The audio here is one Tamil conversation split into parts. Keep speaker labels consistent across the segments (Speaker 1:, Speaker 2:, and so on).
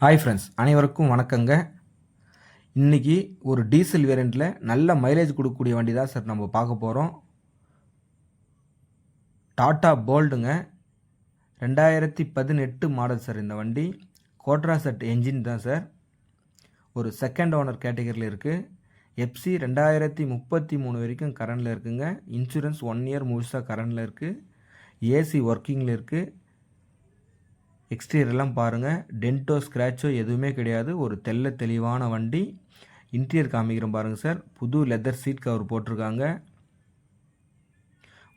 Speaker 1: ஹாய் ஃப்ரெண்ட்ஸ், அனைவருக்கும் வணக்கங்க. இன்றைக்கி ஒரு டீசல் வேரியண்ட்டில் நல்ல மைலேஜ் கொடுக்கக்கூடிய வண்டி தான் சார் நம்ம பார்க்க போகிறோம். டாட்டா போல்டுங்க, 2018 மாடல் சார். இந்த வண்டி கோட்ரா செட் என்ஜின் தான் சார். ஒரு செகண்ட் ஓனர் கேட்டகரியில் இருக்குது. எஃப்சி 2033 வரைக்கும் கரண்டில் இருக்குங்க. இன்சூரன்ஸ் 1 இயர் முழுசாக கரண்டில் இருக்குது. ஏசி ஒர்க்கிங்கில் இருக்குது. எக்ஸ்டீரியர்லாம் பாருங்கள், டென்ட்டோ ஸ்க்ராச்சோ எதுவுமே கிடையாது. ஒரு தெளிவான வண்டி. இன்டீரியர் காமிக்கிறோம் பாருங்கள் சார். புது லெதர் சீட் கவர் போட்டிருக்காங்க.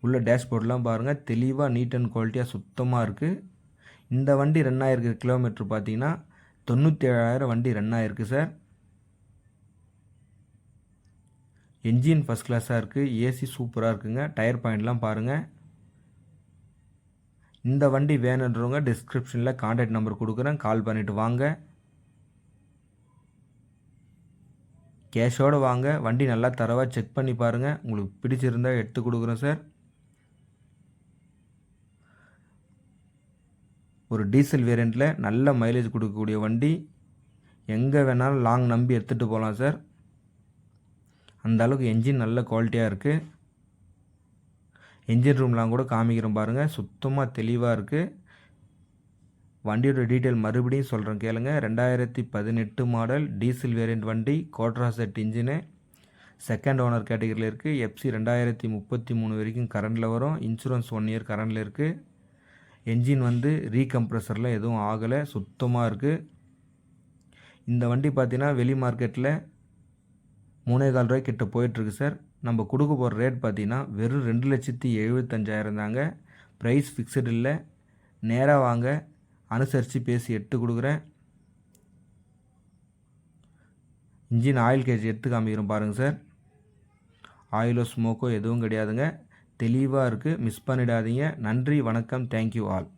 Speaker 1: உள்ள டேஷ்போர்ட்லாம் பாருங்கள், தெளிவாக நீட் அண்ட் குவாலிட்டியாக சுத்தமாக இருக்குது. இந்த வண்டி ரன் ஆகிருக்கிற கிலோமீட்டர் பார்த்தீங்கன்னா 97,000 வண்டி ரன் ஆகிருக்கு சார். என்ஜின் ஃபஸ்ட் கிளாஸாக இருக்குது. ஏசி சூப்பராக இருக்குங்க. டயர் பாயிண்ட்லாம் பாருங்கள். இந்த வண்டி வேணுன்றவங்க டிஸ்கிரிப்ஷனில் கான்டாக்ட் நம்பர் கொடுக்குறேன், கால் பண்ணிவிட்டு வாங்க. கேஷோடு வாங்க. வண்டி நல்லா தரவாக செக் பண்ணி பாருங்கள். உங்களுக்கு பிடிச்சிருந்தால் எடுத்து கொடுக்குறேன் சார். ஒரு டீசல் வேரியண்ட்டில் நல்ல மைலேஜ் கொடுக்கக்கூடிய வண்டி. எங்கே வேணாலும் லாங் நம்பி எடுத்துகிட்டு போகலாம் சார். அந்த அளவுக்கு என்ஜின் நல்ல குவாலிட்டியாக இருக்குது. என்ஜின் ரூம்லாம் கூட காமிக்கிறோம் பாருங்கள், சுத்தமாக தெளிவாக இருக்குது. வண்டியோட டீட்டெயில் மறுபடியும் சொல்கிறேன் கேளுங்க. 2018 மாடல் டீசல் வேரியண்ட் வண்டி, கோட்ரா செட் இன்ஜினு, செகண்ட் ஓனர் கேட்டகரியில் இருக்குது. எஃப்சி 2033 வரைக்கும் கரண்டில் வரும். இன்சூரன்ஸ் 1 இயர் கரண்டில் இருக்குது. என்ஜின் வந்து ரீகம்ப்ரஸரில் எதுவும் ஆகலை, சுத்தமாக இருக்குது. இந்த வண்டி பார்த்தீங்கன்னா வெளி மார்க்கெட்டில் 3,4 ரூபாய் கிட்ட போயிட்டுருக்கு சார். நம்ம கொடுக்க போகிற ரேட் பார்த்தீங்கன்னா வெறும் 2,75,000 தாங்க. ப்ரைஸ் ஃபிக்ஸடு இல்லை. நேராக வாங்க, அனுசரித்து பேசி எடுத்து கொடுக்குறேன். இன்ஜின் ஆயில் கேஜ் எடுத்து காமிக்கிறோம் பாருங்கள் சார். ஆயிலோ ஸ்மோக்கோ எதுவும் கிடையாதுங்க. தெளிவாக இருக்குது. மிஸ் பண்ணிடாதீங்க. நன்றி, வணக்கம், தேங்க்யூ ஆல்.